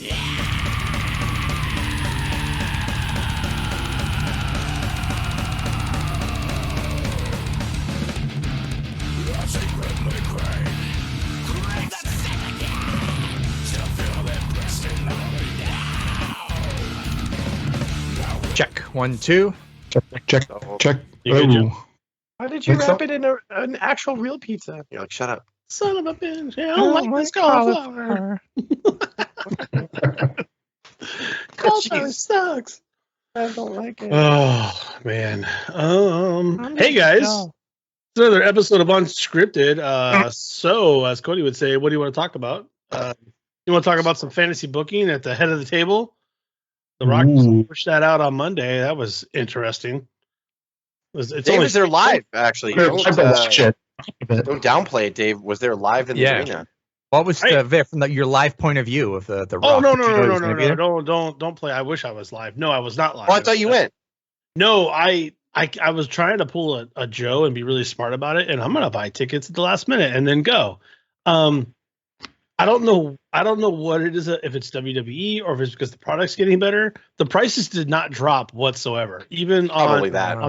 Check 1, 2. Check. You good, Jim? Why did you Think wrap so? it in an actual real pizza? You're like, shut up. Son of a bitch! I don't like this cauliflower. Cauliflower sucks. I don't like it. Oh man. Hey guys, it's another episode of Unscripted. So as Cody would say, what do you want to talk about? You want to talk about some fantasy booking at the head of the table? The Rock pushed that out on Monday. That was interesting. Dave was there live, actually. Don't downplay it, Dave. Was there live in the arena? What was from your live point of view of the Rock? Oh no! Don't play. I wish I was live. No, I was not live. Oh, I thought you went. No, I was trying to pull a Joe and be really smart about it, and I'm gonna buy tickets at the last minute and then go. I don't know what it is, if it's WWE or if it's because the product's getting better. The prices did not drop whatsoever, even on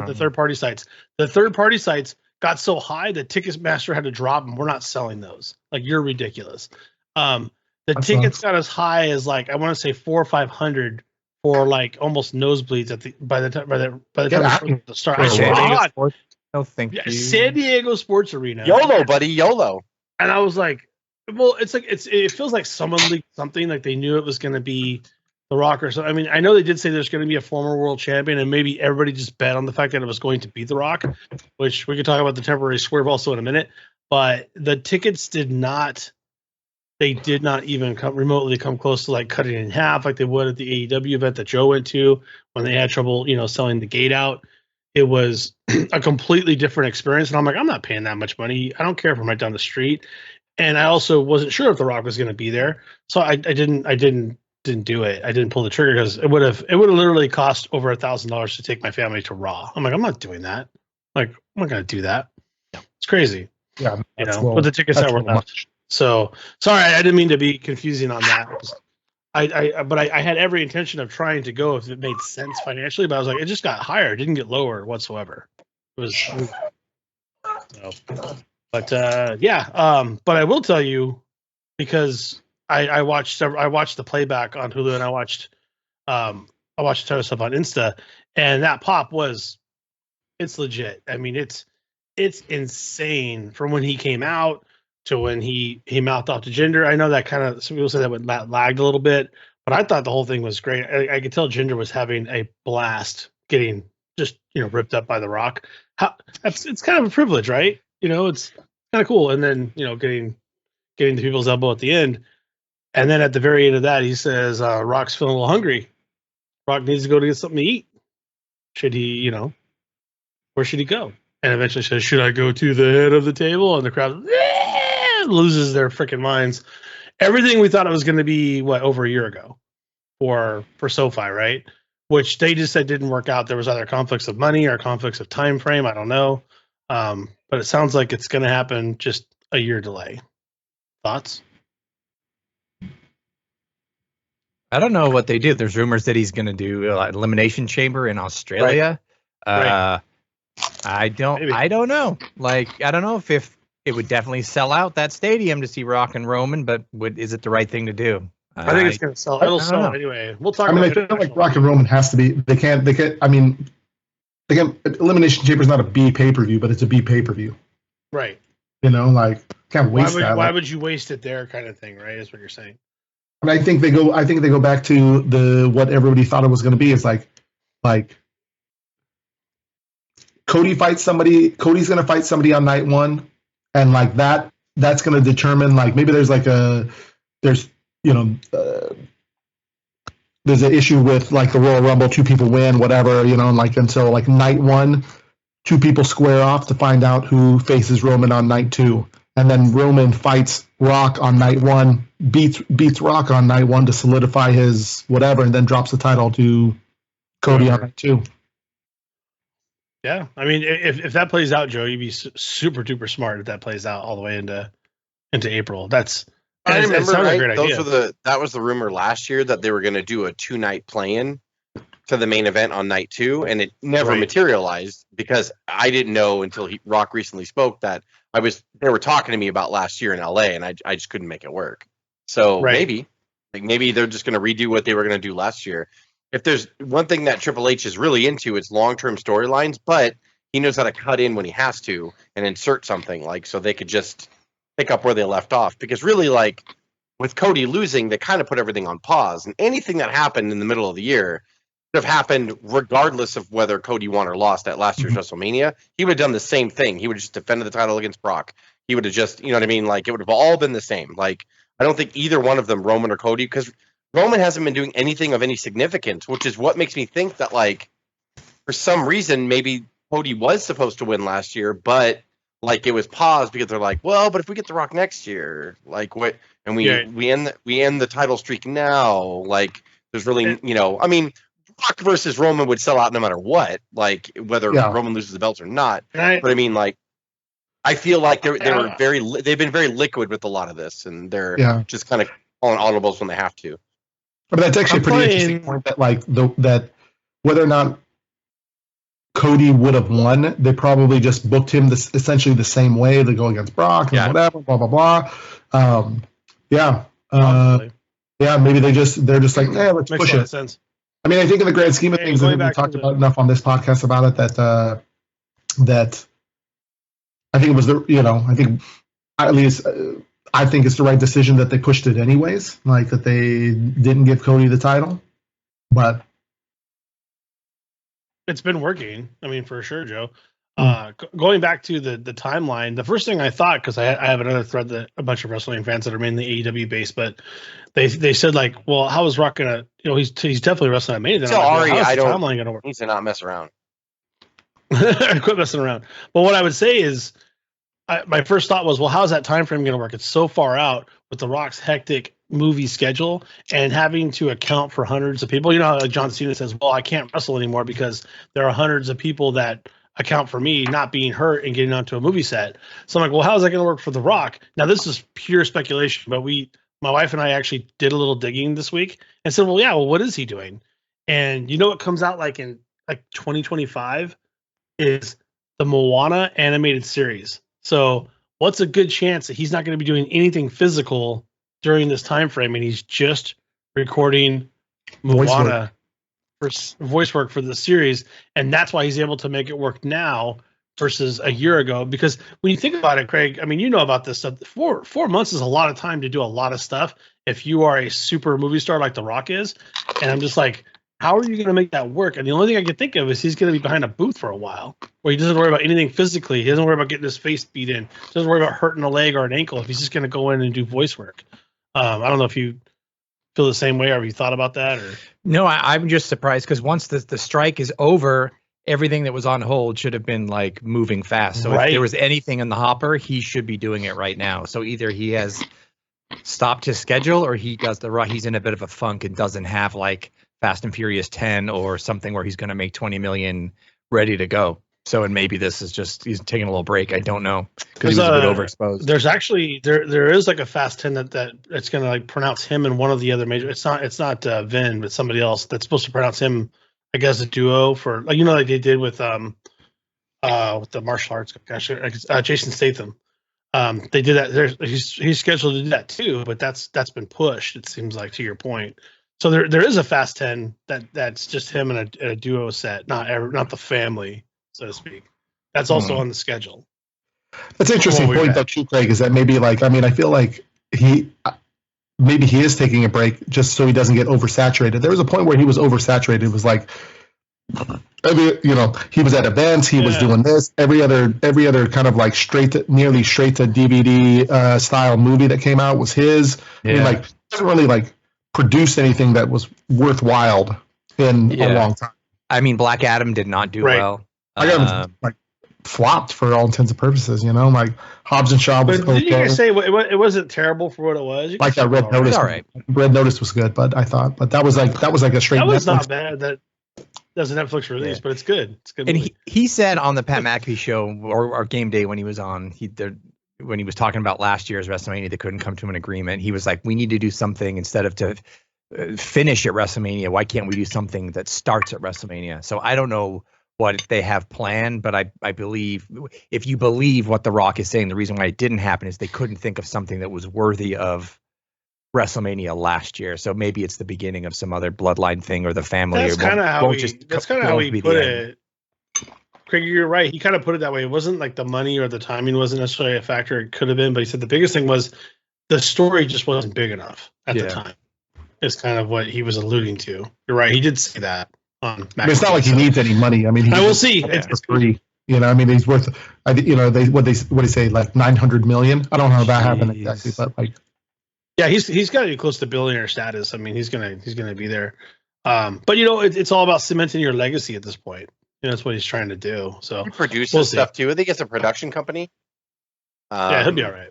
the third-party sites. The third-party sites got so high that Ticketmaster had to drop them. We're not selling those. Like, you're ridiculous. The tickets got as high as, like, I want to say 400 or 500 for like almost nosebleeds by the time the start. No, thank you. San Diego Sports Arena. YOLO, buddy, YOLO. And I was like, well, it feels like someone leaked something, like they knew it was going to be The Rock or something. I mean, I know they did say there's going to be a former world champion, and maybe everybody just bet on the fact that it was going to be The Rock, which we could talk about the temporary swerve also in a minute. But the tickets did not even remotely come close to like cutting it in half like they would at the AEW event that Joe went to when they had trouble, selling the gate out. It was a completely different experience, and I'm like, I'm not paying that much money. I don't care if I'm right down the street. And I also wasn't sure if The Rock was going to be there, so I didn't do it. I didn't pull the trigger because it would have literally cost over $1,000 to take my family to Raw. I'm like, I'm not doing that. Like, I'm not going to do that. It's crazy. Yeah, but the tickets that were much. So sorry, I didn't mean to be confusing on that. But I had every intention of trying to go if it made sense financially, but I was like, it just got higher. It didn't get lower whatsoever. But I will tell you, because I watched the playback on Hulu, and I watched a ton of stuff on Insta, and that pop it's legit. I mean, it's insane from when he came out to when he mouthed off to Jinder. I know that some people say that lagged a little bit, but I thought the whole thing was great. I could tell Jinder was having a blast getting just ripped up by The Rock. It's kind of a privilege, right? It's kind of cool. And then getting the people's elbow at the end, and then at the very end of that, he says, "Rock's feeling a little hungry. Rock needs to go to get something to eat. Should he, where should he go?" And eventually says, "Should I go to the head of the table?" And the crowd loses their freaking minds. Everything we thought it was going to be over a year ago for SoFi, right? Which they just said didn't work out. There was either conflicts of money or conflicts of time frame. I don't know. But it sounds like it's going to happen, just a year delay. Thoughts? I don't know what they do. There's rumors that he's going to do Elimination Chamber in Australia. Right. I don't know. Like, I don't know if it would definitely sell out that stadium to see Rock and Roman, but is it the right thing to do? I think it's going to sell. It'll sell anyway. We'll talk. I feel like Rock and Roman has to be. They can't. I mean, again, Elimination Chamber is not a B pay-per-view, but it's a B pay-per-view. Right. Can't waste that. Why would you waste it there, kind of thing, right? Is what you're saying. And I think they go back to what everybody thought it was going to be. Is like Cody fights somebody. Cody's going to fight somebody on night one, and that's going to determine maybe there's there's an issue with the Royal Rumble, 2 people win, whatever, until night one, 2 people square off to find out who faces Roman on night 2. And then Roman fights Rock on night 1, beats Rock on night 1 to solidify his whatever, and then drops the title to Cody on night 2. Yeah. I mean, if that plays out, Joe, you'd be super duper smart if that plays out all the way into April. That's I remember, right? That was the rumor last year that they were going to do a 2-night play-in to the main event on night 2, and it never materialized because I didn't know until Rock recently spoke that they were talking to me about last year in LA, and I just couldn't make it work. So maybe they're just going to redo what they were going to do last year. If there's one thing that Triple H is really into, it's long-term storylines, but he knows how to cut in when he has to and insert something, like, so they could just pick up where they left off. Because really, like, with Cody losing, they kind of put everything on pause, and anything that happened in the middle of the year would have happened regardless of whether Cody won or lost at last year's WrestleMania. He would have done the same thing. He would have just defended the title against Brock. He would have just, you know what I mean? Like, it would have all been the same. Like, I don't think either one of them, Roman or Cody, because Roman hasn't been doing anything of any significance, which is what makes me think that, like, for some reason, maybe Cody was supposed to win last year, but, like, it was paused because they're like, well, but if we get The Rock next year, like, what? And we end the title streak now. Like, there's really, you know, I mean, Rock versus Roman would sell out no matter what, like, whether Roman loses the belts or not. But I mean, like, I feel like they've been very liquid with a lot of this, and they're just kind of calling audibles when they have to. But that's actually a pretty interesting point that, like, that whether or not Cody would have won, they probably just booked him essentially the same way. They go against Brock and whatever, blah blah blah. Maybe they're just like, let's push it. Sense. I mean, I think in the grand scheme of things, we talked about enough on this podcast about it that I think it was I think at least I think it's the right decision that they pushed it anyways, like that they didn't give Cody the title, but it's been working. I mean, for sure, Joe. Going back to the timeline, the first thing I thought, because I have another thread that a bunch of wrestling fans that are mainly AEW based, but they said, like, well, how is Rock gonna? You know, he's definitely wrestling at Mania. So Ari, I don't. Timeline gonna work? Needs to not mess around. Quit messing around. But what I would say is, my first thought was, well, how's that time frame going to work? It's so far out with The Rock's hectic movie schedule and having to account for hundreds of people. You know, like John Cena says, well, I can't wrestle anymore because there are hundreds of people that account for me not being hurt and getting onto a movie set. So I'm like, well, how's that going to work for The Rock? Now, this is pure speculation, but my wife and I actually did a little digging this week and said, well, what is he doing? And you know what comes out like in 2025 is the Moana animated series. So what's a good chance that he's not going to be doing anything physical during this time frame, and he's just recording Moana for voice work for the series, and that's why he's able to make it work now versus a year ago? Because when you think about it, Craig, I mean, you know about this stuff. 4 months is a lot of time to do a lot of stuff if you are a super movie star like The Rock is. And I'm just like, how are you going to make that work? And the only thing I can think of is he's going to be behind a booth for a while where he doesn't worry about anything physically. He doesn't worry about getting his face beat in. He doesn't worry about hurting a leg or an ankle if he's just going to go in and do voice work. I don't know if you feel the same way, or have you thought about that? Or no, I'm just surprised because once the strike is over, everything that was on hold should have been like moving fast. So if there was anything in the hopper, he should be doing it right now. So either he has stopped his schedule or he's in a bit of a funk and doesn't have like Fast and Furious 10 or something where he's going to make 20 million ready to go. So, and maybe this is just, he's taking a little break. I don't know, because he was a bit overexposed. There's actually, there is like a Fast 10 that it's going to like pronounce him and one of the other major, it's not Vin, but somebody else that's supposed to pronounce him, I guess, a duo for, like, you know, like they did with the martial arts guy, Jason Statham. They did that. He's scheduled to do that too, but that's been pushed, it seems like, to your point. So there is a Fast 10 that's just him in a duo set, not the family, so to speak. That's also on the schedule. That's an interesting point, though, too, Craig, is that maybe, like, I mean, I feel like maybe he is taking a break just so he doesn't get oversaturated. There was a point where he was oversaturated. It was like, he was at events, he was doing this, every other kind of like nearly straight to DVD style movie that came out was his. Yeah. I mean, like, doesn't really like produce anything that was worthwhile in a long time. I mean, Black Adam did not do well. Like flopped for all intents and purposes, you know, like Hobbs and Shaw was okay. Did you guys say it wasn't terrible for what it was? Like that Red Notice. All right. Red Notice was good, but I thought, that was like a straight. That was Netflix. Not bad. That was a Netflix release, but it's good. It's good. And he said on the Pat McAfee show or Game Day when he was on, it when he was talking about last year's WrestleMania, they couldn't come to an agreement. He was like, we need to do something instead of to finish at WrestleMania. Why can't we do something that starts at WrestleMania? So I don't know what they have planned, but I believe, if you believe what The Rock is saying, the reason why it didn't happen is they couldn't think of something that was worthy of WrestleMania last year. So maybe it's the beginning of some other bloodline thing, or the family. That's kind of how he put it. Craig, you're right. He kind of put it that way. It wasn't like the money or the timing wasn't necessarily a factor. It could have been, but he said the biggest thing was the story just wasn't big enough at the time. Is kind of what he was alluding to. You're right. He did say that. It's not like he needs any money. I mean, I will see. It's free. You know, I mean, he's worth. You know, what do they say? Like 900 million. I don't know how that happened exactly, but like. Yeah, he's got to be close to billionaire status. I mean, he's gonna be there. But you know, it's all about cementing your legacy at this point. You know, that's what he's trying to do. So he produces stuff too. I think it's a production company. Yeah, he'll be all right.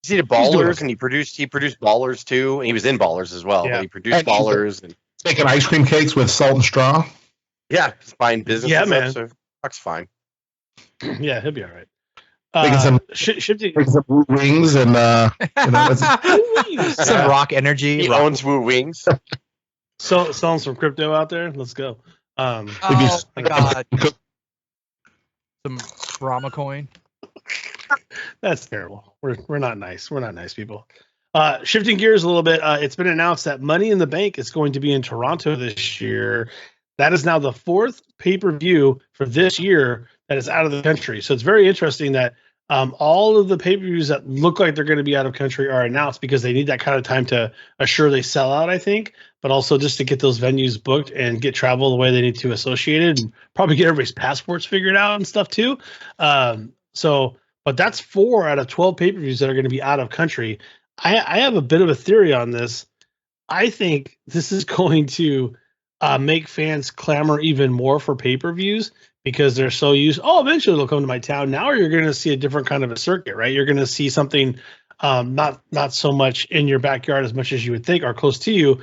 He did Ballers, and he produced Ballers too, and he was in Ballers as well. Yeah. But he produced Ballers and making ice cream cakes with salt and straw. Yeah, just buying business. Yeah, man. So Rock's fine. Yeah, he'll be all right. Shifting some wings and some Rock energy. He owns Woo Wings. Selling some crypto out there. Let's go. Oh my god! Some Brahma coin. That's terrible. We're not nice. We're not nice people. Shifting gears a little bit, it's been announced that Money in the Bank is going to be in Toronto this year. That is now the 4th pay-per-view for this year that is out of the country. So it's very interesting that all of the pay-per-views that look like they're going to be out of country are announced because they need that kind of time to assure they sell out, I think, but also just to get those venues booked and get travel the way they need to associated, and probably get everybody's passports figured out and stuff too. But that's 4 out of 12 pay-per-views that are going to be out of country. I have a bit of a theory on this. I think this is going to make fans clamor even more for pay-per-views because they're so used. Oh, eventually they'll come to my town. Now you're going to see a different kind of a circuit, right? You're going to see something not so much in your backyard as much as you would think or close to you.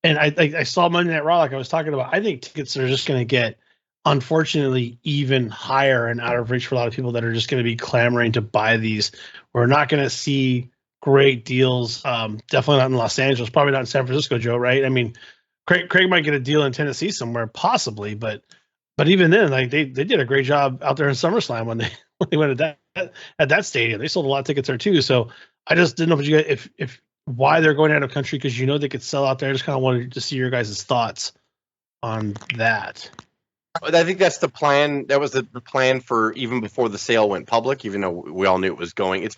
And I saw Monday Night Raw like I was talking about. I think tickets are just going to get, unfortunately, even higher and out of reach for a lot of people that are just going to be clamoring to buy these. We're not going to see great deals. Definitely not in Los Angeles. Probably not in San Francisco, Joe, right? I mean, Craig might get a deal in Tennessee somewhere, possibly, but even then, like they did a great job out there in SummerSlam when they went at that stadium. They sold a lot of tickets there too. So I just didn't know if why they're going out of country, because you know they could sell out there. I just kind of wanted to see your guys' thoughts on that. I think that's the plan. That was the plan for even before the sale went public, even though we all knew it was going.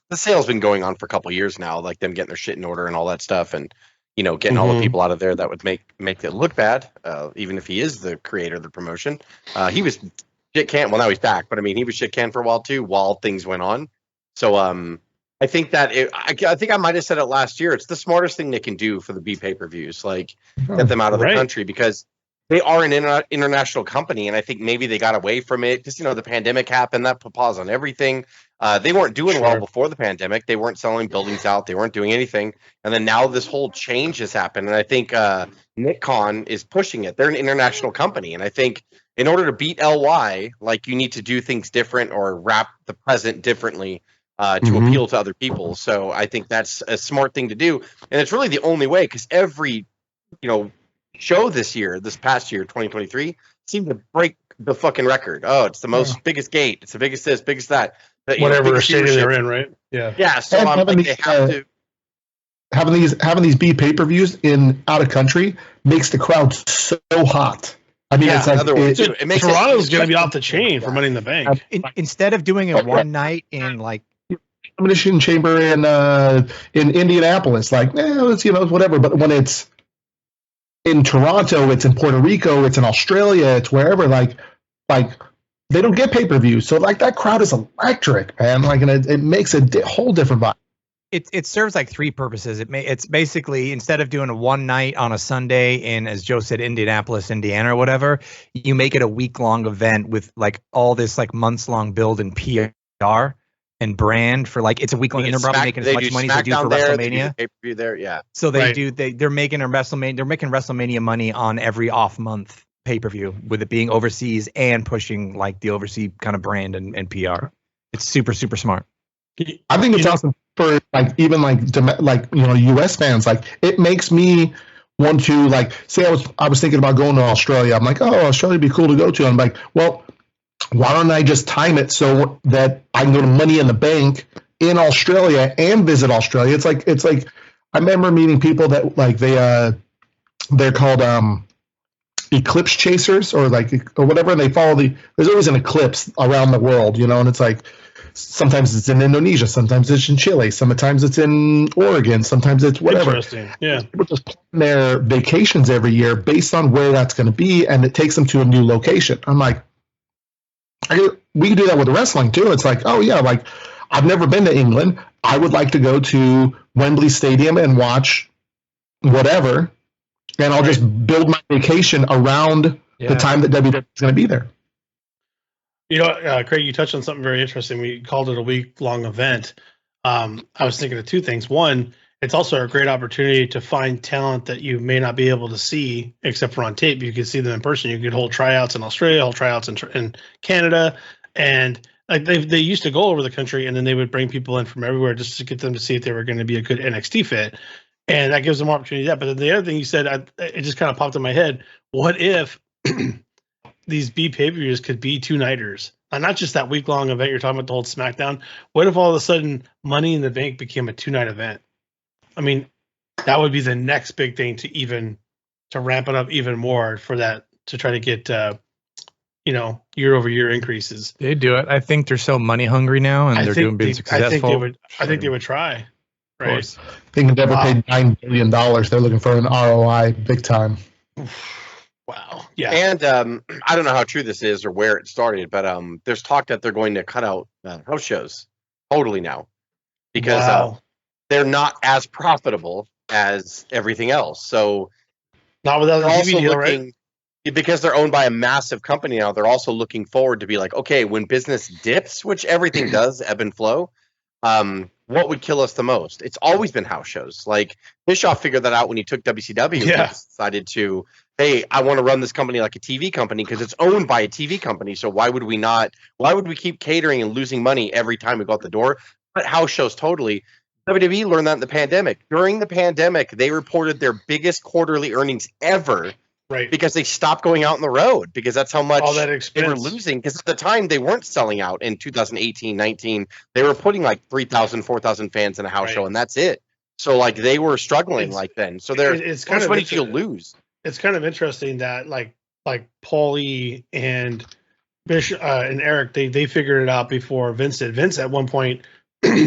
The sale's been going on for a couple of years now, like them getting their shit in order and all that stuff. And, you know, getting all the people out of there that would make it look bad, even if he is the creator of the promotion. He was shit canned. Well, now he's back, but I mean, he was shit canned for a while too, while things went on. So I think that I think I might have said it last year. It's the smartest thing they can do for the B pay-per-views, like get them out of the country, because they are an international company, and I think maybe they got away from it because, you know, the pandemic happened. That put pause on everything. They weren't doing well before the pandemic. They weren't selling buildings out. They weren't doing anything. And then now this whole change has happened. And I think Nick Khan is pushing it. They're an international company. And I think in order to beat LY, like, you need to do things different or wrap the present differently to appeal to other people. So I think that's a smart thing to do. And it's really the only way, because every, you know, show this past year, 2023, seemed to break the fucking record. Oh, it's the most biggest gate. It's the biggest this, biggest that. Whatever stadium they're in, right? Yeah. Yeah. So I'm like, they have to. Having these B pay-per-views in out of country makes the crowd so hot. I mean, it's like it makes Toronto's going to be off the chain for Money in the Bank. Instead of doing it one night in like Elimination Chamber in Indianapolis, like, it's, you know, whatever. But when it's in Toronto, it's in Puerto Rico, it's in Australia, it's wherever, like they don't get pay-per-views. So like that crowd is electric, man. Like, and it makes a whole different vibe. It serves like 3 purposes. It's basically, instead of doing a one night on a Sunday in, as Joe said, Indianapolis, Indiana or whatever, you make it a week-long event with like all this like months-long build and PR and brand for, like, it's a week-long. They're probably making as much money as they do for WrestleMania. Pay-per-view there, yeah. So they're making WrestleMania money on every off-month pay-per-view, with it being overseas and pushing like the overseas kind of brand and PR. It's super, super smart. I think it's awesome for like even like U.S. fans. Like it makes me want to like say I was thinking about going to Australia. I'm like, oh, Australia would be cool to go to. I'm like, well, why don't I just time it so that I can go to Money in the Bank in Australia and visit Australia? It's like I remember meeting people that like they're called eclipse chasers or whatever, and they follow there's always an eclipse around the world, and it's like sometimes it's in Indonesia, sometimes it's in Chile, sometimes it's in Oregon, sometimes it's whatever. Interesting. Yeah. People just plan their vacations every year based on where that's going to be, and it takes them to a new location. I'm like, we can do that with wrestling too. It's like, oh yeah, like I've never been to England. I would like to go to Wembley Stadium and watch whatever, and I'll just build my vacation around the time that WWE is going to be there. Craig, you touched on something very interesting. We called it a week-long event. I was thinking of two things. One, it's also a great opportunity to find talent that you may not be able to see except for on tape. You can see them in person. You could hold tryouts in Australia, hold tryouts in Canada, and like they used to go over the country, and then they would bring people in from everywhere just to get them to see if they were going to be a good NXT fit, and that gives them opportunity to that. But then the other thing you said, it just kind of popped in my head. What if these B pay-per-views could be two-nighters? And not just that week-long event you're talking about, the whole SmackDown. What if all of a sudden Money in the Bank became a two-night event? I mean, that would be the next big thing to ramp it up even more for that, to try to get year-over-year increases. They do it. I think they're so money hungry now, and they're being successful. I think they would try. Right? They can never pay $9 billion. They're looking for an ROI big time. Wow. Yeah. And I don't know how true this is or where it started, but there's talk that they're going to cut out house shows totally now because they're not as profitable as everything else. So not without the TV deal, right? Because they're owned by a massive company now, they're also looking forward to be like, okay, when business dips, which everything does, ebb and flow, what would kill us the most? It's always been house shows. Like Bischoff figured that out when he took WCW. Yeah. He decided to, hey, I want to run this company like a TV company because it's owned by a TV company. So why would we keep catering and losing money every time we go out the door? But house shows totally. WWE learned that in the pandemic. During the pandemic, they reported their biggest quarterly earnings ever. Right. Because they stopped going out on the road because that's how much all that expense they were losing. Because at the time they weren't selling out in 2018, 19. They were putting like 3,000, 4,000 fans in a house show, and that's it. So like they were struggling then. So it's kind of money you lose. It's kind of interesting that like Paulie and Bish and Eric they figured it out before Vince did. Vince at one point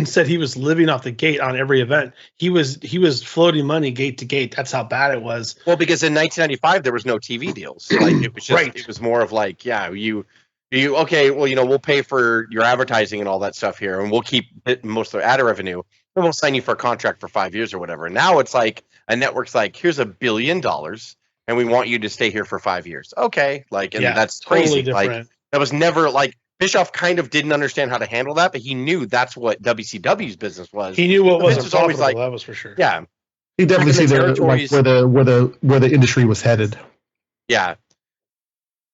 said he was living off the gate on every event. He was floating money gate to gate. That's how bad it was. Well, because in 1995 there was no TV deals. Like it was just it was more of like, you okay, well, we'll pay for your advertising and all that stuff here, and we'll keep most of the ad revenue, and we'll sign you for a contract for 5 years or whatever. And now it's like a network's like, here's $1 billion, and we want you to stay here for 5 years. Okay, that's crazy. Totally like that was never like. Bischoff kind of didn't understand how to handle that, but he knew that's what WCW's business was. He knew what was always like. That was for sure. Yeah, he definitely see where the industry was headed. Yeah,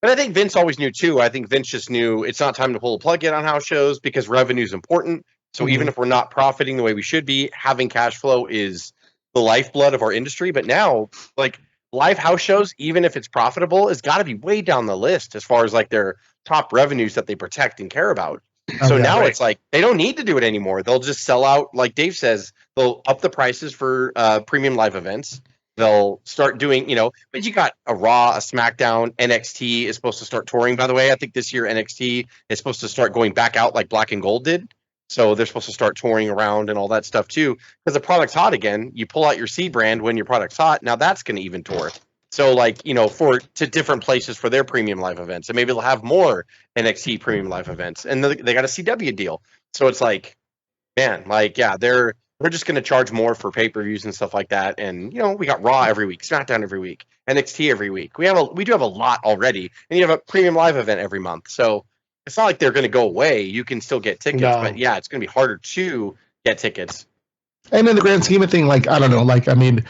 but I think Vince always knew too. I think Vince just knew it's not time to pull the plug yet on house shows because revenue is important. So even if we're not profiting the way we should be, having cash flow is the lifeblood of our industry. But now, like live house shows, even if it's profitable, has got to be way down the list as far as like their top revenues that they protect and care about. So now it's like they don't need to do it anymore. They'll just sell out. Like Dave says, they'll up the prices for premium live events. They'll start doing, but you got a Raw, a SmackDown, NXT is supposed to start touring, by the way. I think this year NXT is supposed to start going back out like Black and Gold did. So they're supposed to start touring around and all that stuff too. Because the product's hot again. You pull out your C brand when your product's hot. Now that's going to even tour. So like, to different places for their premium live events. And maybe they'll have more NXT premium live events. And they got a CW deal. So it's like, man, like, yeah, they're just going to charge more for pay-per-views and stuff like that. And, we got Raw every week, SmackDown every week, NXT every week. We do have a lot already. And you have a premium live event every month. So it's not like they're going to go away. You can still get tickets. No. But yeah, it's going to be harder to get tickets. And in the grand scheme of thing, like, I don't know, like, I mean,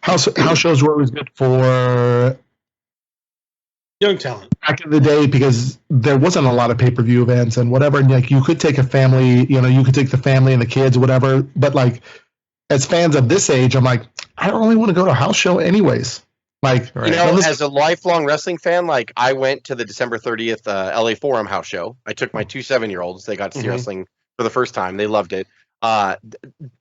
house shows were always good for Young talent. Back in the day, because there wasn't a lot of pay-per-view events and whatever, and like you could take a family, you could take the family and the kids or whatever, but like as fans of this age, I'm like, I don't really want to go to a house show anyways. Like, as a lifelong wrestling fan, like I went to the December 30th LA Forum house show. I took my 2 7-year-olds. They got to see wrestling for the first time. They loved it. I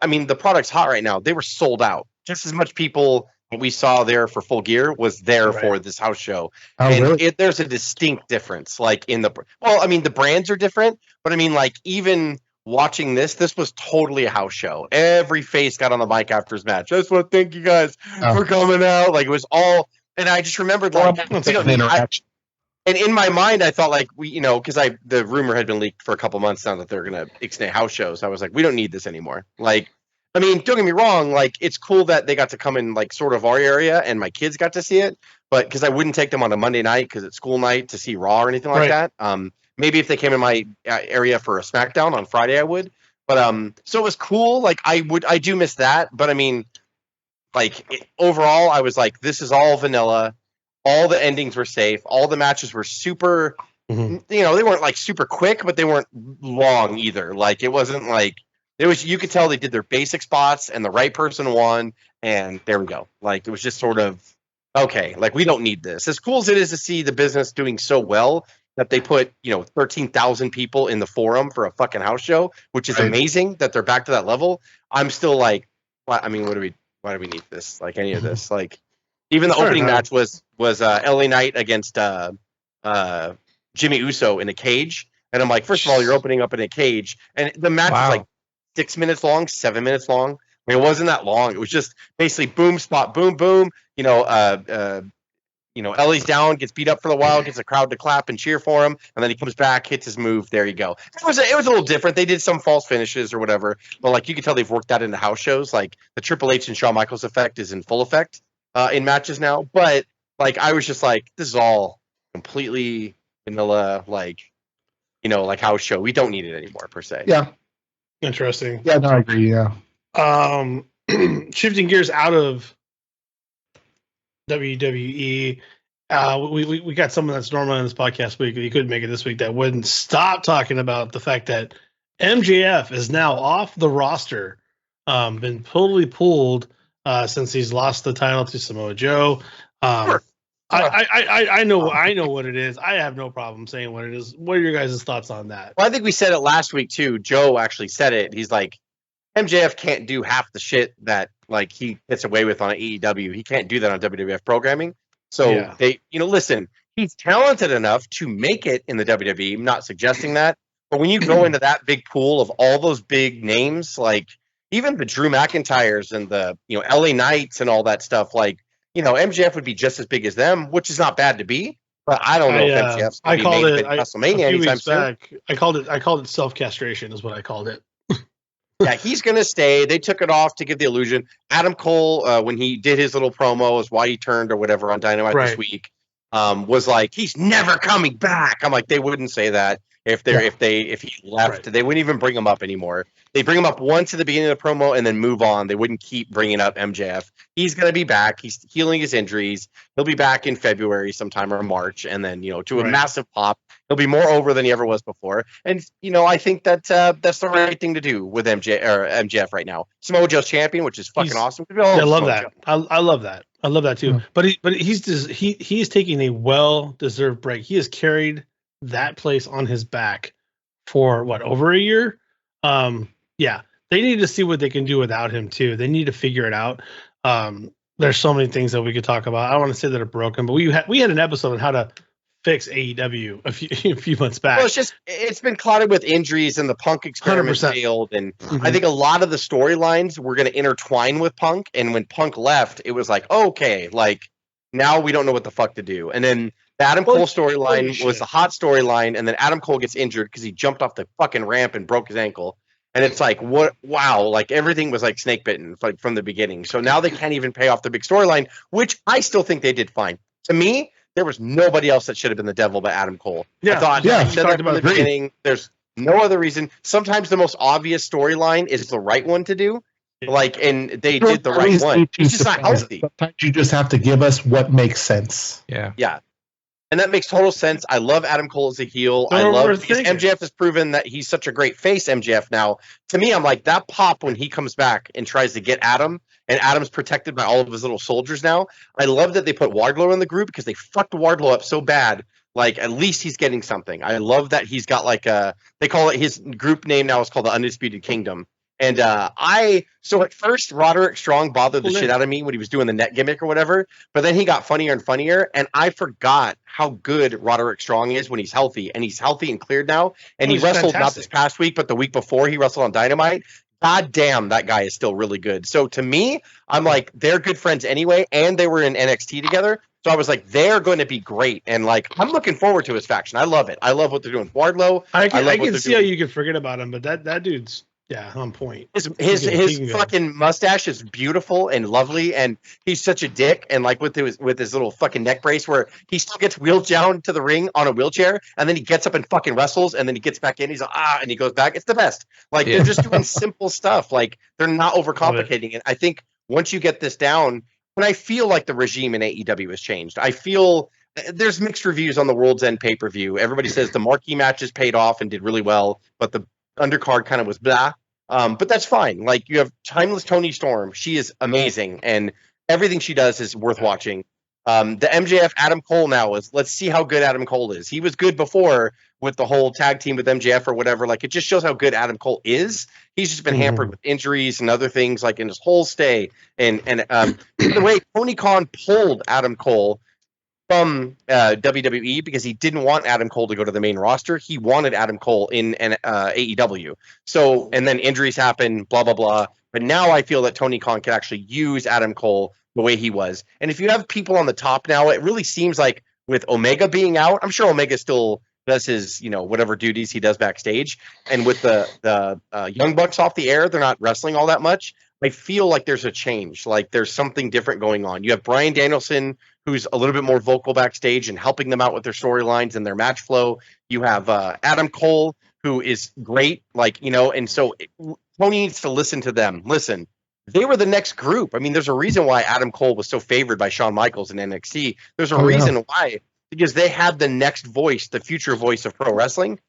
mean, the product's hot right now. They were sold out. Just as much people we saw there for Full Gear was there for this house show. And there's a distinct difference. Like the brands are different, but I mean, like even watching this was totally a house show. Every face got on the mic after his match. I just want to thank you guys for coming out. Like it was all, and I just remembered like interaction. And in my mind, I thought like because the rumor had been leaked for a couple months now that they're gonna extend house shows. I was like, we don't need this anymore. Like, I mean, don't get me wrong. Like, it's cool that they got to come in like sort of our area, and my kids got to see it. But because I wouldn't take them on a Monday night because it's school night to see Raw or anything like that. Maybe if they came in my area for a SmackDown on Friday, I would. But so it was cool. Like I do miss that. But I mean, like overall, I was like, this is all vanilla. All the endings were safe. All the matches were super. They weren't like super quick, but they weren't long either. Like it wasn't like it was. You could tell they did their basic spots, and the right person won. And there we go. Like it was just sort of okay. Like we don't need this. As cool as it is to see the business doing so well. That they put 13,000 people in the forum for a fucking house show, which is amazing that they're back to that level. I'm still like, I mean, why do we need this? Like any of this? Like even the opening match was LA Knight against Jimmy Uso in a cage, and I'm like, first of all, you're opening up in a cage, and the match was like 6 minutes long, 7 minutes long. I mean, it wasn't that long. It was just basically boom, spot, boom, boom. Ellie's down, gets beat up for a while, gets a crowd to clap and cheer for him, and then he comes back, hits his move. There you go. It was a little different. They did some false finishes or whatever, but like you can tell they've worked that into house shows. Like the Triple H and Shawn Michaels effect is in full effect in matches now. But like I was just like, this is all completely vanilla, like house show. We don't need it anymore per se. Yeah. Interesting. Yeah, no, I agree. Yeah. Shifting gears out of WWE, we got someone that's normally on this podcast week. He couldn't make it this week. That wouldn't stop talking about the fact that MJF is now off the roster, been totally pulled since he's lost the title to Samoa Joe. I know what it is. I have no problem saying what it is. What are your guys' thoughts on that? Well, I think we said it last week too. Joe actually said it. He's like, MJF can't do half the shit that like he gets away with on AEW. He can't do that on WWF programming. So they, listen, he's talented enough to make it in the WWE. I'm not suggesting that, but when you go into that big pool of all those big names, like even the Drew McIntyres and the LA Knights and all that stuff, like MJF would be just as big as them, which is not bad to be. But I don't know if MJF's going to be made in WrestleMania anytime soon. I called it self-castration is what I called it. Yeah, he's going to stay. They took it off to give the illusion. Adam Cole, when he did his little promo as why he turned or whatever on Dynamite this week, was like, he's never coming back. I'm like, they wouldn't say that if he left. They wouldn't even bring him up anymore. They bring him up once at the beginning of the promo and then move on. They wouldn't keep bringing up MJF. He's going to be back. He's healing his injuries. He'll be back in February sometime or March, and then to a massive pop. He'll be more over than he ever was before. And I think that that's the right thing to do with MJF right now. Samoa Joe's champion, which is fucking awesome. I love that. I love that. I love that too. Yeah. But he's taking a well-deserved break. He has carried that place on his back for over a year. Yeah, they need to see what they can do without him too. They need to figure it out. There's so many things that we could talk about. I don't want to say that are broken, but we had an episode on how to fix AEW a few months back. Well, it's been clouded with injuries and the Punk experiment 100%. Failed, and I think a lot of the storylines were going to intertwine with Punk. And when Punk left, it was like, okay, like now we don't know what the fuck to do. And then the Adam Cole storyline was the hot storyline, and then Adam Cole gets injured because he jumped off the fucking ramp and broke his ankle. And it's like, what? Wow! Like everything was like snake bitten, like from the beginning. So now they can't even pay off the big storyline, which I still think they did fine. To me, there was nobody else that should have been the devil but Adam Cole. Yeah, I said that from the beginning. There's no other reason. Sometimes the most obvious storyline is the right one to do. Like, and they did the right one. He's just not healthy. Sometimes you just have to give us what makes sense. Yeah. Yeah. And that makes total sense. I love Adam Cole as a heel. I love because MJF has proven that he's such a great face. MJF now, to me, I'm like that pop when he comes back and tries to get Adam, and Adam's protected by all of his little soldiers now. I love that they put Wardlow in the group because they fucked Wardlow up so bad. Like at least he's getting something. I love that he's got like they call it his group name now is called the Undisputed Kingdom. And so at first Roderick Strong bothered the shit out of me when he was doing the net gimmick or whatever, but then he got funnier and funnier, and I forgot how good Roderick Strong is when he's healthy, and he's healthy and cleared now, and he wrestled not this past week, but the week before he wrestled on Dynamite. God damn, that guy is still really good. So to me, I'm like, they're good friends anyway, and they were in NXT together. So I was like, they're going to be great. And like, I'm looking forward to his faction. I love it. I love what they're doing with Wardlow. I can see how you can forget about him, but that dude's on point. His fucking mustache is beautiful and lovely, and he's such a dick. And like with his little fucking neck brace, where he still gets wheeled down to the ring on a wheelchair, and then he gets up and fucking wrestles, and then he gets back in. He's like and he goes back. It's the best. Like they're just doing simple stuff. Like they're not overcomplicating it. I think once you get this down, and I feel like the regime in AEW has changed. I feel there's mixed reviews on the World's End pay-per-view. Everybody says the marquee matches paid off and did really well, but the undercard kind of was blah. But that's fine. Like you have timeless Toni Storm. She is amazing, and everything she does is worth watching. The MJF Adam Cole now is, let's see how good Adam Cole is. He was good before with the whole tag team with MJF or whatever. Like it just shows how good Adam Cole is. He's just been hampered with injuries and other things like in his whole stay. And the way Tony Khan pulled Adam Cole from WWE because he didn't want Adam Cole to go to the main roster. He wanted Adam Cole in AEW. So, and then injuries happen, blah, blah, blah. But now I feel that Tony Khan can actually use Adam Cole the way he was. And if you have people on the top now, it really seems like with Omega being out, I'm sure Omega still does his, whatever duties he does backstage. And with the Young Bucks off the air, they're not wrestling all that much. I feel like there's a change, like there's something different going on. You have Bryan Danielson, who's a little bit more vocal backstage and helping them out with their storylines and their match flow. You have Adam Cole, who is great, and so Tony needs to listen to them. Listen, they were the next group. I mean, there's a reason why Adam Cole was so favored by Shawn Michaels in NXT. There's a reason why, because they had the next voice, the future voice of pro wrestling.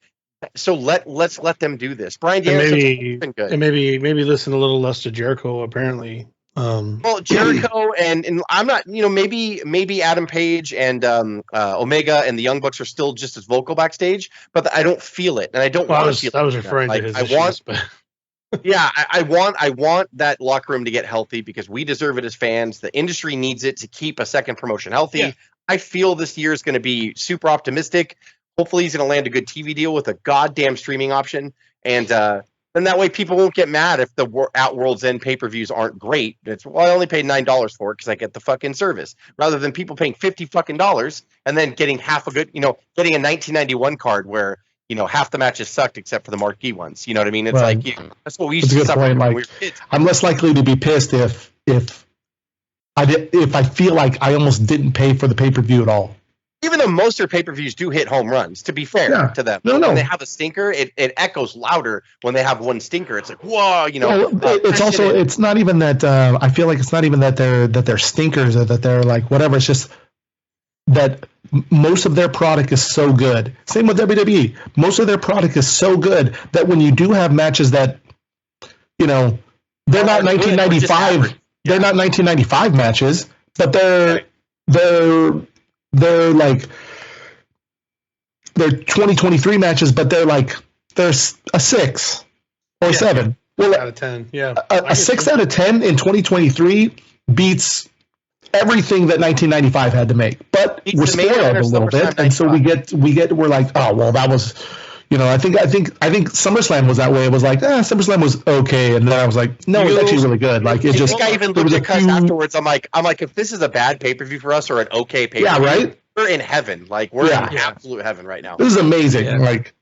So let's let them do this. Bryan Danielson's been good. And maybe listen a little less to Jericho, apparently. Well, Jericho and I'm not, maybe Adam Page and Omega and the Young Bucks are still just as vocal backstage, but I don't feel it, and I don't want to feel it. I was referring to his issues, but yeah, I want that locker room to get healthy because we deserve it as fans. The industry needs it to keep a second promotion healthy. Yeah. I feel this year is going to be super optimistic. Hopefully he's going to land a good TV deal with a goddamn streaming option. And then that way people won't get mad if the at World's End pay-per-views aren't great. It's, I only paid $9 for it because I get the fucking service. Rather than people paying $50 fucking and then getting half a good, getting a 1991 card where, half the matches sucked except for the marquee ones. You know what I mean? It's like, that's what we used to suffer when we were kids. I'm less likely to be pissed if I feel like I almost didn't pay for the pay-per-view at all. Even though most of their pay-per-views do hit home runs, to be fair to them. No. When they have a stinker, it echoes louder when they have one stinker. It's like, whoa, it's also, it's not even that, I feel like it's not even that they're stinkers or that they're like whatever. It's just that most of their product is so good. Same with WWE. Most of their product is so good that when you do have matches that, they're not 1995. They're not 1995 matches, but they're like they're 2023 matches, but they're a 6 or a 7. Well, out of 10, a 6 out of 10 in 2023 beats everything that 1995 had to make. But we're spoiled a little bit, and so we're like, oh well, that was. I think SummerSlam was that way. It was like, SummerSlam was okay, and then I was like, no, it's actually really good. Like it just. I even looked at cuss afterwards. I'm like, if this is a bad pay-per-view for us or an okay pay-per-view, right? We're in heaven. Like we're in absolute heaven right now. This is amazing. Yeah. Like,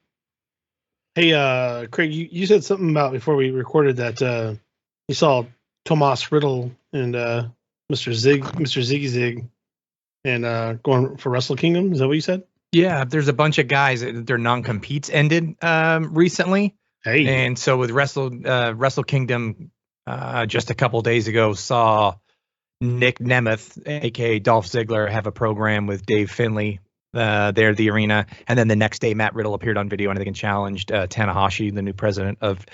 hey, Craig, you said something about before we recorded that you saw Tomas Riddle and Mr. Ziggy Zig, and going for Wrestle Kingdom. Is that what you said? Yeah, there's a bunch of guys that their non-competes ended recently. Hey. And so with Wrestle Kingdom, just a couple days ago, saw Nick Nemeth, a.k.a. Dolph Ziggler, have a program with Dave Finlay there at the arena. And then the next day, Matt Riddle appeared on video and I think challenged Tanahashi, the new president of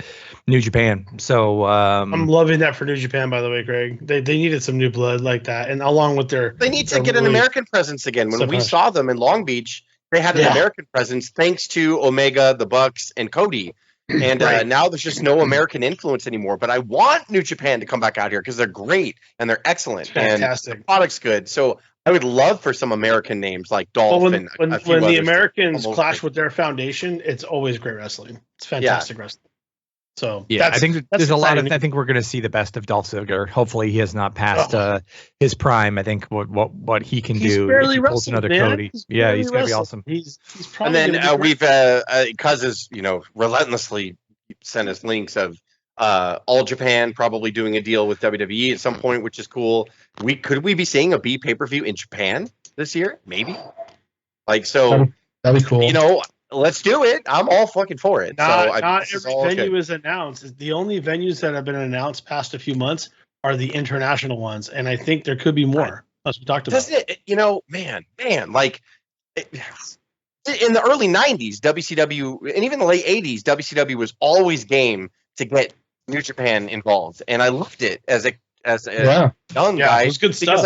New Japan. So I'm loving that for New Japan, by the way, Greg. They needed some new blood like that, and along with they need to get an American presence again. When we saw them in Long Beach, they had an American presence thanks to Omega, the Bucks, and Cody. And now there's just no American influence anymore. But I want New Japan to come back out here because they're great and they're excellent. Fantastic. And the product's good. So I would love for some American names like Dolphin. When the Americans clash with their foundation, it's always great wrestling. It's fantastic wrestling. So I think there's a lot of. I think we're going to see the best of Dolph Ziggler. Hopefully, he has not passed his prime. I think what he can do. Barely if he pulls another Cody. He's going to be awesome. He's and then we've Cuz is relentlessly sent us links of All Japan probably doing a deal with WWE at some point, which is cool. Could we be seeing a B pay-per-view in Japan this year? Maybe. That'd be cool. Let's do it. I'm all fucking for it. Not every venue is announced. The only venues that have been announced past a few months are the international ones, and I think there could be more. As we talked about. Doesn't it? Man. In the early '90s, WCW, and even the late '80s, WCW was always game to get New Japan involved, and I loved it as a young guy. It was good stuff.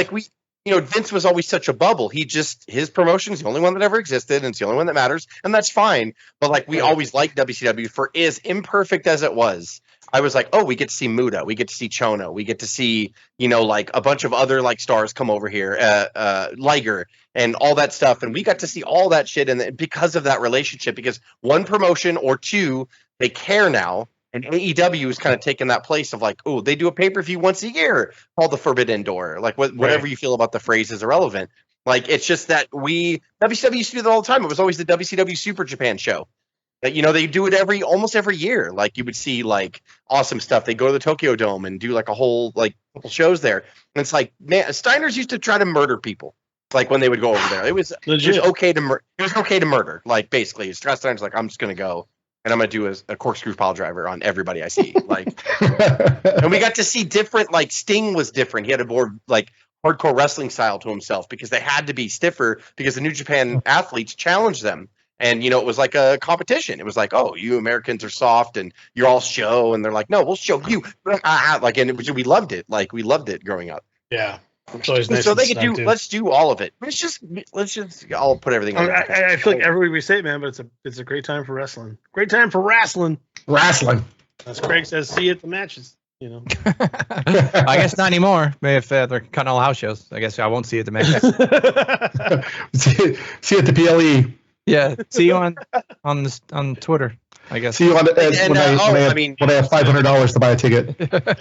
Because Vince was always such a bubble. His promotion is the only one that ever existed, and it's the only one that matters, and that's fine. But we always liked WCW for as imperfect as it was. I was like, oh, we get to see Muda, we get to see Chono, we get to see a bunch of other stars come over here, Liger, and all that stuff, and we got to see all that shit, and because of that relationship, because one promotion or two, they care now. And AEW is kind of taking that place of they do a pay-per-view once a year called the Forbidden Door. Whatever you feel about the phrase is irrelevant. It's just that WCW used to do that all the time. It was always the WCW Super Japan show. That they do it almost every year. You would see awesome stuff. They go to the Tokyo Dome and do a whole couple shows there. And it's man, Steiners used to try to murder people. When they would go over there, it was okay to murder. Basically, Scott Steiner's I'm just gonna go. And I'm going to do a corkscrew pile driver on everybody I see. And we got to see different, Sting was different. He had a more, hardcore wrestling style to himself because they had to be stiffer because the New Japan athletes challenged them. And, it was like a competition. It was oh, you Americans are soft and you're all show. And they're no, we'll show you. And we loved it. We loved it growing up. Yeah. Nice so they could do. Too. Let's do all of it. Let's just. I'll put everything. I feel like every week we say it, man, but it's a great time for wrestling. Great time for wrestling. As Craig says, see you at the matches. I guess not anymore. If they're cutting all house shows, I guess I won't see you at the matches. see you at the PLE. Yeah. See you on Twitter. I guess. See you on when I have $500 to buy a ticket.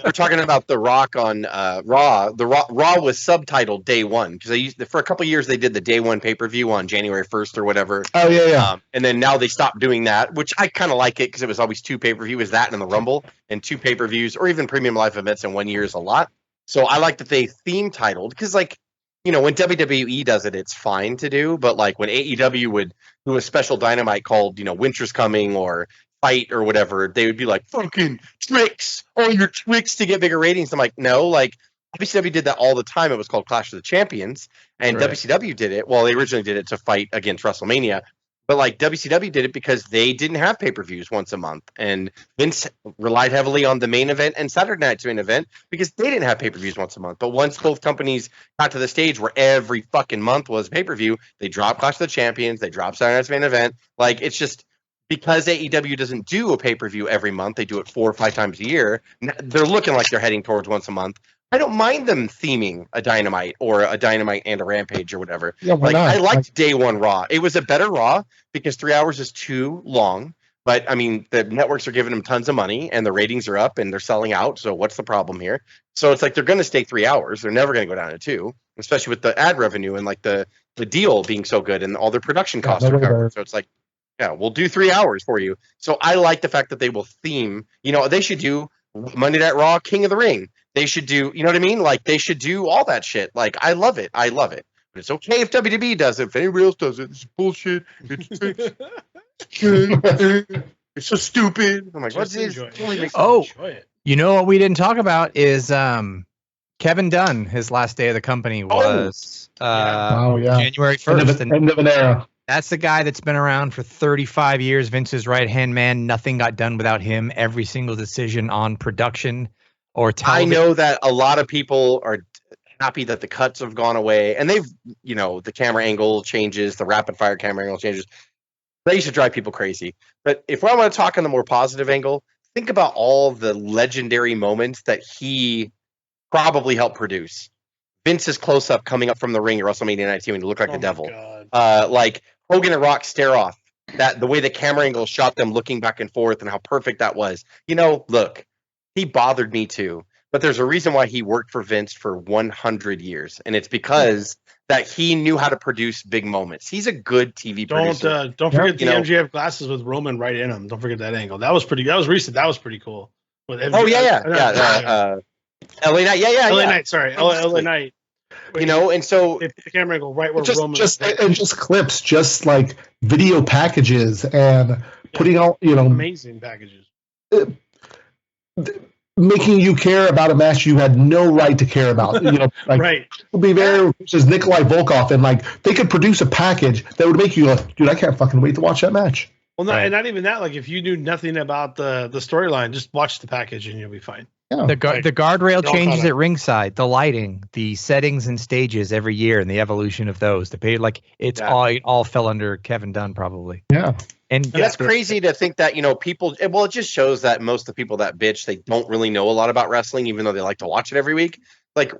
We're talking about The Rock on Raw. Raw was subtitled Day One because for a couple of years they did the Day One pay-per-view on January 1st or whatever. Oh yeah. And then now they stopped doing that, which I kind of like it because it was always two pay-per-views, that and the Rumble, and two pay-per-views or even premium live events in 1 year is a lot. So I like that they theme titled because when WWE does it, it's fine to do, but when AEW would do a special Dynamite called, Winter's Coming or Fight or whatever, they would be fucking tricks, all your tricks to get bigger ratings. I'm no, WCW did that all the time. It was called Clash of the Champions, and WCW did it. Well, they originally did it to fight against WrestleMania, but WCW did it because they didn't have pay-per-views once a month, and Vince relied heavily on the main event and Saturday Night's main event because they didn't have pay-per-views once a month. But once both companies got to the stage where every fucking month was pay-per-view, they dropped Clash of the Champions, they dropped Saturday Night's main event. It's just because AEW doesn't do a pay-per-view every month, they do it 4 or 5 times a year. They're looking like they're heading towards once a month. I don't mind them theming a Dynamite or a Dynamite and a Rampage or whatever. Yeah, I liked Day One Raw. It was a better Raw because 3 hours is too long. But the networks are giving them tons of money and the ratings are up and they're selling out. So what's the problem here? So it's they're going to stay 3 hours. They're never going to go down to 2, especially with the ad revenue and the deal being so good and all their production costs are covered. So it's yeah, we'll do 3 hours for you. So I like the fact that they will theme. They should do Monday Night Raw, King of the Ring. They should do, you know what I mean? They should do all that shit. I love it. I love it. But it's okay if WWE does it. If anybody else does it, it's bullshit. It's so stupid. I'm what's this? You know what we didn't talk about is Kevin Dunn. His last day of the company was January 1st. End of an era. That's the guy that's been around for 35 years. Vince's right-hand man. Nothing got done without him. Every single decision on production or television. I know that a lot of people are happy that the cuts have gone away, and they've, the camera angle changes, the rapid fire camera angle changes. They used to drive people crazy. But if I want to talk on the more positive angle, think about all the legendary moments that he probably helped produce. Vince's close-up coming up from the ring at WrestleMania 19 when he looked like the devil. Like Hogan and Rock stare off. The way the camera angle shot them looking back and forth and how perfect that was. Look, he bothered me too. But there's a reason why he worked for Vince for 100 years. And it's because that he knew how to produce big moments. He's a good TV producer. Don't forget the MJF glasses with Roman right in them. Don't forget that angle. That was recent. That was pretty cool. With LA Knight. LA Knight. Sorry. LA Knight. And so the camera angle right where Roman just clips, just like video packages and putting out, amazing packages. Making you care about a match you had no right to care about. Right. It'll be there versus Nikolai Volkov, and they could produce a package that would make you like, dude, I can't fucking wait to watch that match. Well, and not even that. Like, if you knew nothing about the storyline, just watch the package and you'll be fine. Yeah. The guardrail changes at ringside, the lighting, the settings and stages every year, and the evolution of those. All fell under Kevin Dunn, probably. Yeah. And that's crazy to think that, people, it just shows that most of the people that bitch, they don't really know a lot about wrestling, even though they like to watch it every week. Like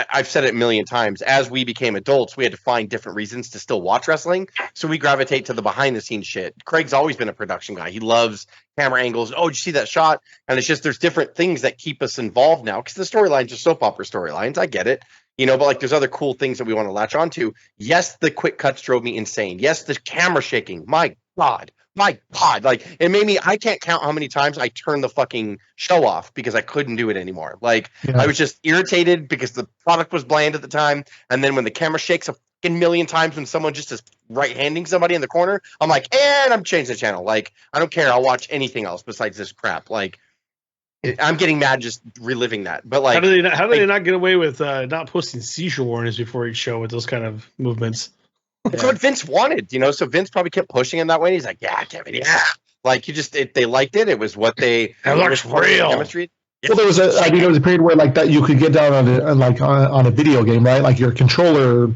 I've said it a million times, as we became adults, we had to find different reasons to still watch wrestling. So we gravitate to the behind the scenes shit. Craig's always been a production guy. He loves camera angles. Oh, did you see that shot? And it's just, there's different things that keep us involved now. Cause the storylines are soap opera storylines. I get it. But there's other cool things that we want to latch onto. Yes, the quick cuts drove me insane. Yes, the camera shaking. My God, it made me, I can't count how many times I turned the fucking show off because I couldn't do it anymore. I was just irritated because the product was bland at the time. And then when the camera shakes a fucking million times when someone just is right-handing somebody in the corner, I'm like, and I'm changing the channel. I don't care. I'll watch anything else besides this crap. I'm getting mad just reliving that. But how do they not get away with not posting seizure warnings before each show with those kind of movements? It's what Vince wanted, So Vince probably kept pushing him that way. He's like, yeah, Kevin, yeah. They liked it. It was what they. It looks real. Chemistry. Well, there was a period where that you could get down on a video game, right? Like your controller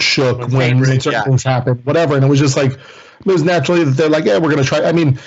shook when certain things happened, whatever, and it was just it was naturally that they're like, yeah, we're gonna try. I mean,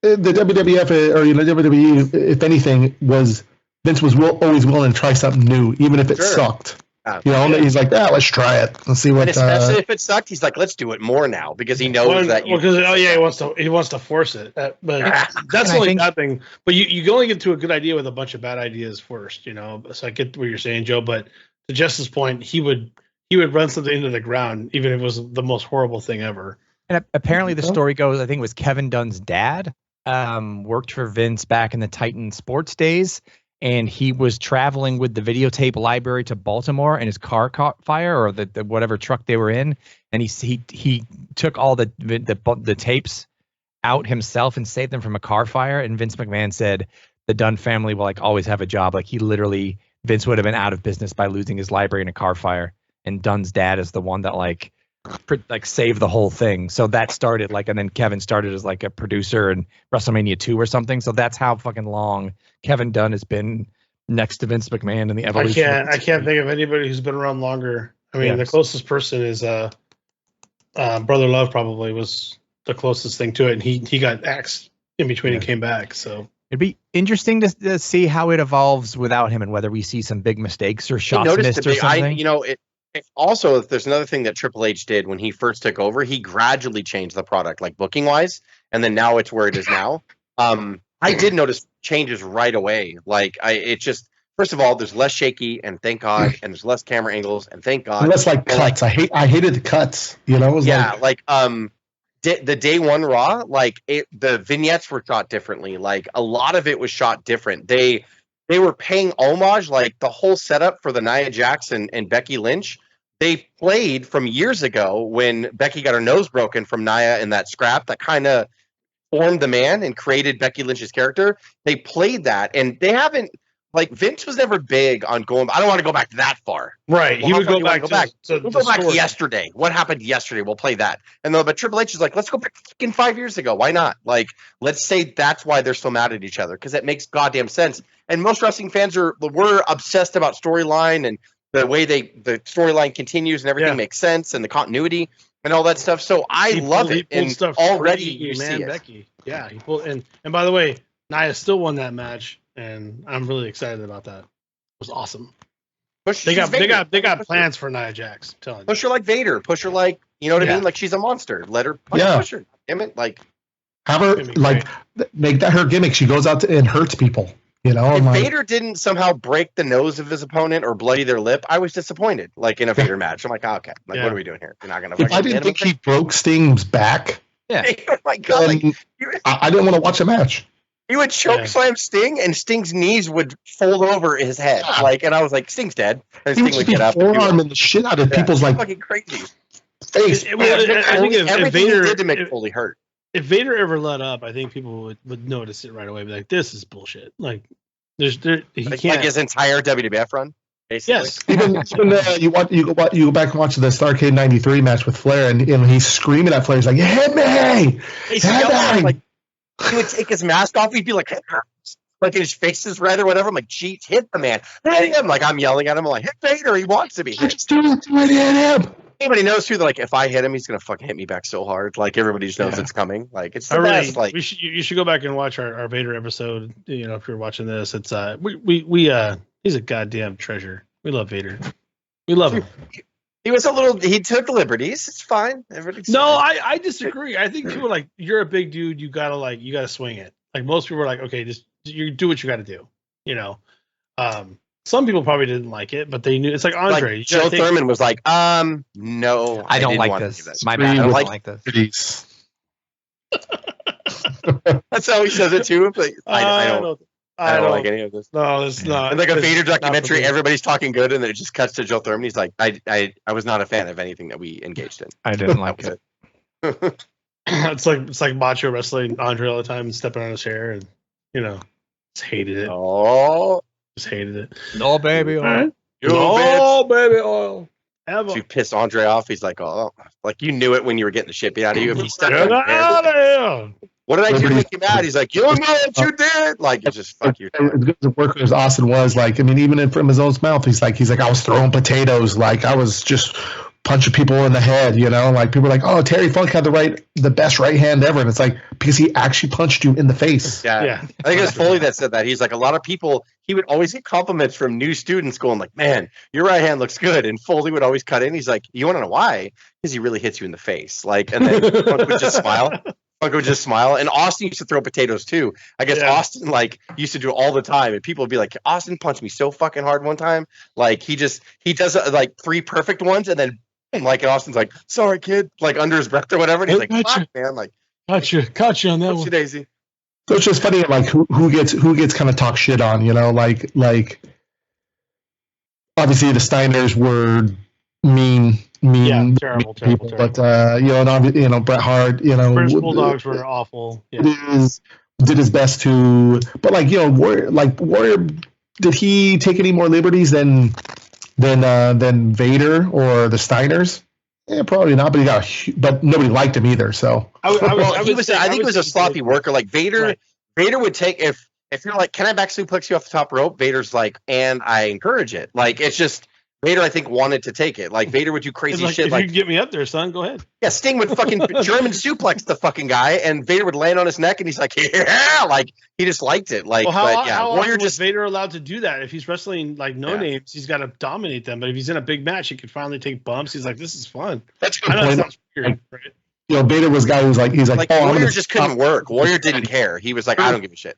the WWF or WWE, if anything, Vince was always willing to try something new, even if it sucked. He's like, let's try it. Let's see what. And especially if it sucked, he's like, let's do it more now because he knows that. He wants to force it. But that's the only bad thing. But you can only get to a good idea with a bunch of bad ideas first, So I get what you're saying, Joe. But to Justin's point, he would run something into the ground, even if it was the most horrible thing ever. And apparently, the story goes, I think it was Kevin Dunn's dad worked for Vince back in the Titan Sports days. And he was traveling with the videotape library to Baltimore, and his car caught fire, or the whatever truck they were in. And he took all the tapes out himself and saved them from a car fire. And Vince McMahon said the Dunn family will always have a job. Vince would have been out of business by losing his library in a car fire. And Dunn's dad is the one that saved the whole thing. So that started and then Kevin started as a producer in WrestleMania 2 or something. So that's how fucking long Kevin Dunn has been next to Vince McMahon in the evolution. I can't think of anybody who's been around longer. I mean, the closest person is Brother Love probably was the closest thing to it, and he got axed in between and came back. So it'd be interesting to see how it evolves without him and whether we see some big mistakes or shots missed or something. Also, there's another thing that Triple H did when he first took over. He gradually changed the product, booking wise, and then now it's where it is now. I did notice changes right away. First of all, there's less shaky, and thank God, and there's less camera angles, and thank God. Less cuts. I hated the cuts. The day one Raw, the vignettes were shot differently. A lot of it was shot different. They were paying homage, the whole setup for the Nia Jax and Becky Lynch. They played from years ago when Becky got her nose broken from Nia in that scrap that kind of formed the man and created Becky Lynch's character. They played that, and they haven't. like Vince was never big on going. I don't want to go back that far. Right. Well, he would how far go do you wanna back to We'll the go back story. yesterday. What happened yesterday? We'll play that. And but Triple H is like, let's go back fucking 5 years ago. Why not? Like, let's say that's why they're so mad at each other, because it makes goddamn sense. And most wrestling fans were obsessed about storyline and the way the storyline continues and everything makes sense and the continuity and all that stuff. So I love it. And stuff already you see it. Becky. Yeah, he pulled and by the way, Nia still won that match, and I'm really excited about that. It was awesome. They got plans for Nia Jax. I'm telling you. Push her like Vader. Push her like, you know what I mean? Like she's a monster. Let her push her. Damn it. Like have her like make that her gimmick. She goes out and hurts people. You know, if Vader didn't somehow break the nose of his opponent or bloody their lip, I was disappointed. Like in a Vader match, I'm like, oh, okay, like what are we doing here? You're not gonna. If I didn't think he broke Sting's back, oh my god, I didn't want to watch a match. He would choke slam Sting, and Sting's knees would fold over his head. Like, and I was like, Sting's dead. And Sting would get up, forearming the shit out of people's like fucking crazy face. I think everything he did to make Foley hurt. If Vader ever let up, I think people would notice it right away. Be like, this is bullshit. Like. He can't. Like his entire WWF run. Basically. Yes, even you go back and watch the Starrcade '93 match with Flair, and he's screaming at Flair. He's like, "Hit me!" Like, he would take his mask off. He'd be like his face is red or whatever. I'm like, "Geez, hit the man!" Hit him! Like I'm yelling at him. I'm like, "Hit Vader! He wants to be hit." Just do it. Hit him. Anybody knows too that like if I hit him, he's gonna fucking hit me back so hard. Like everybody just knows it's coming. Like it's the best. Like you should go back and watch our Vader episode. You know, if you're watching this, it's he's a goddamn treasure. We love Vader. We love him. He took liberties. It's fine. I disagree. I think people are like, you're a big dude. You gotta swing it. Like most people are like, okay, just you do what you got to do. You know. Some people probably didn't like it, but they knew. It's like Andre. Like Joe Thurman was like, no, I don't like this. My bad. I don't like this. That's how he says it too. But I don't like any of this. No, it's not. And like a Vader documentary, everybody's talking good, and then it just cuts to Joe Thurman. He's like, I was not a fan of anything that we engaged in. I didn't like it. It's like macho wrestling Andre all the time and stepping on his hair, and just hated it. Oh. Just hated it. No baby oil. No baby oil. You pissed Andre off. He's like, oh, like you knew it when you were getting the shit beat out of you. If he stepped out of here. What did I do to make you mad? He's like, you don't know what you did. Like, it's just fuck you. As good as a worker as Austin was, like, I mean, even from his own mouth, he's like, I was throwing potatoes, like I was just punching people in the head, like people are like, oh, Terry Funk had the best right hand ever, and it's like because he actually punched you in the face. Yeah. I think it was Foley that said that. He's like, a lot of people, he would always get compliments from new students going like, man, your right hand looks good, and Foley would always cut in. He's like, you want to know why? Because he really hits you in the face, like, and then Funk would just smile. And Austin used to throw potatoes too. I guess Austin used to do it all the time, and people would be like, Austin punched me so fucking hard one time. Like he does like 3 perfect ones, and then and Austin's like, sorry, kid, like under his breath or whatever. And he's like, fuck, man, like, caught you on that one. Daisy. So it's just funny, like who gets kind of talked shit on, like obviously the Steiners were mean, terrible people, terrible. but and Bret Hart, British Bulldogs were awful. Yeah. Did his best to, but Warrior, did he take any more liberties than Vader or the Steiners? Yeah, probably not. But but nobody liked him either. So I think he was a sloppy worker. Like Vader, right. Vader would take if you're like, can I back suplex you off the top rope? Vader's like, and I encourage it. Like it's just Vader, I think, wanted to take it. Like Vader would do crazy shit. If you get me up there, son, go ahead. Yeah, Sting would fucking German suplex the fucking guy, and Vader would land on his neck, and he's like, yeah, like he just liked it. Like, how Warrior was Vader allowed to do that? If he's wrestling like names, he's got to dominate them. But if he's in a big match, he can finally take bumps. He's like, this is fun. That's a good point. Weird, right? Vader was a guy who was like, oh, Warrior just couldn't work. Warrior didn't care. He was like, I don't give a shit.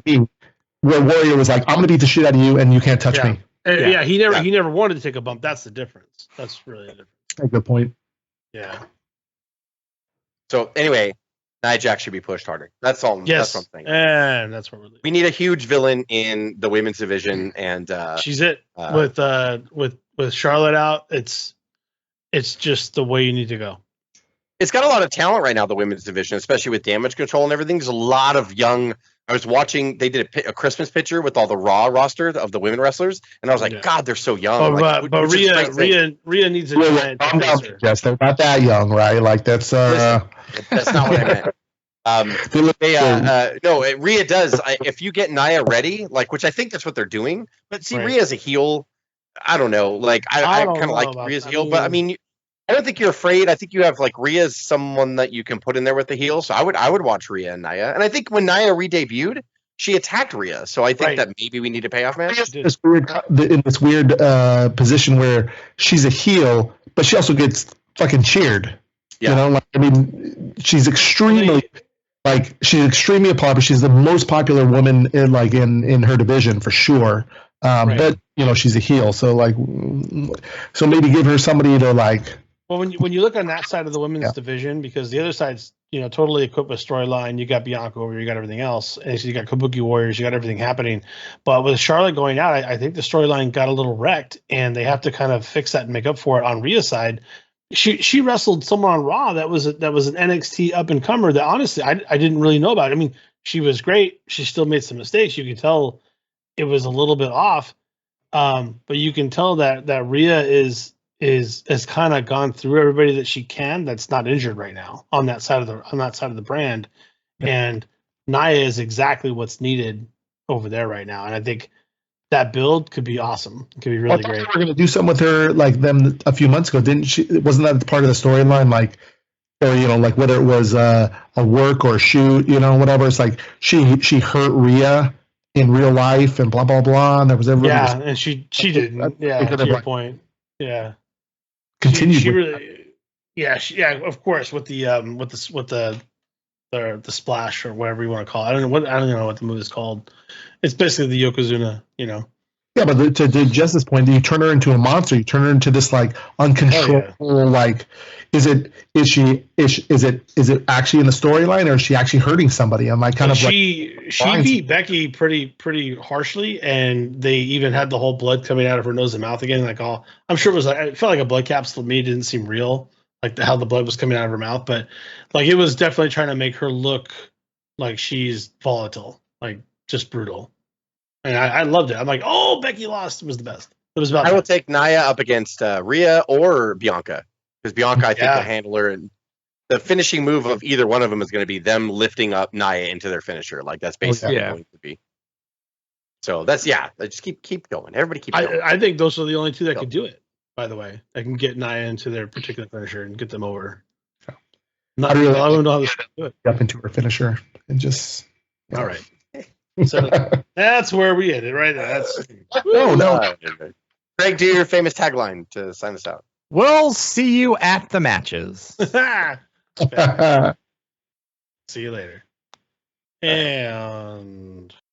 Where Warrior was like, I'm gonna beat the shit out of you, and you can't touch me. He never wanted to take a bump. That's the difference. That's really the difference. That's a good point. Yeah. So anyway, Nia Jax should be pushed harder. That's all. Yes. That's what I'm saying. And that's what we're leaving. We need a huge villain in the women's division, and she's it. With Charlotte out, it's just the way you need to go. It's got a lot of talent right now, the women's division, especially with Damage Control and everything. There's a lot of young I was watching. They did a Christmas picture with all the Raw roster of the women wrestlers, and I was like, God, they're so young. But Rhea needs a giant. Yes, they're not that young, right? Like that's Listen, that's not what I meant. Rhea does. If you get Nia ready, like, which I think that's what they're doing. But see, Rhea's a heel. I don't know. Like, I kind of like Rhea's heel, but I mean, I don't think you're afraid. I think you have like Rhea's someone that you can put in there with the heel. So I would watch Rhea and Nia. And I think when Nia re-debuted, she attacked Rhea. So I think that maybe we need a payoff match. In this weird position where she's a heel, but she also gets fucking cheered. Yeah. You know, like, I mean, she's extremely popular. She's the most popular woman in her division for sure. But you know, she's a heel, so maybe give her somebody to like. Well, when you look on that side of the women's division, because the other side's totally equipped with storyline. You got Bianca over, you got everything else, and so you got Kabuki Warriors, you got everything happening. But with Charlotte going out, I think the storyline got a little wrecked, and they have to kind of fix that and make up for it on Rhea's side. She wrestled someone on Raw that was an NXT up and comer that honestly I didn't really know about. I mean, she was great. She still made some mistakes. You could tell it was a little bit off, but you can tell that Rhea has kind of gone through everybody that she can that's not injured right now on that side of the brand, and Nia is exactly what's needed over there right now, and I think that build could be awesome. It could be really great. We're going to do something with her like them a few months ago, didn't she? Wasn't that part of the storyline? Like, or like whether it was a work or a shoot, whatever. It's like she hurt Rhea in real life and blah blah blah. And there was and she didn't. Yeah, to your point. Yeah. Continue. She really. Yeah. Of course, with the splash or whatever you want to call it. I don't know what the move is called. It's basically the Yokozuna, Yeah, but to Jess's point, you turn her into a monster. You turn her into this like uncontrollable. Like, is it actually in the storyline, or is she actually hurting somebody? I'm like she beat Becky pretty harshly, and they even had the whole blood coming out of her nose and mouth again. Like, I'm sure it felt like a blood capsule to me. It didn't seem real, like how the blood was coming out of her mouth, but like it was definitely trying to make her look like she's volatile, like just brutal. And I loved it. I'm like, Becky lost. It was the best. It was about. I will take Nia up against Rhea or Bianca, because Bianca I think can handle her, and the finishing move of either one of them is going to be them lifting up Nia into their finisher. Like that's basically going to be. So that's just keep going. Everybody keep going. I think those are the only two that could do it. By the way, that can get Nia into their particular finisher and get them over. I don't know how to do it. Up into her finisher and just. All right. So that's where we ended right there. No. Greg, do your famous tagline to sign us out. We'll see you at the matches. See you later. And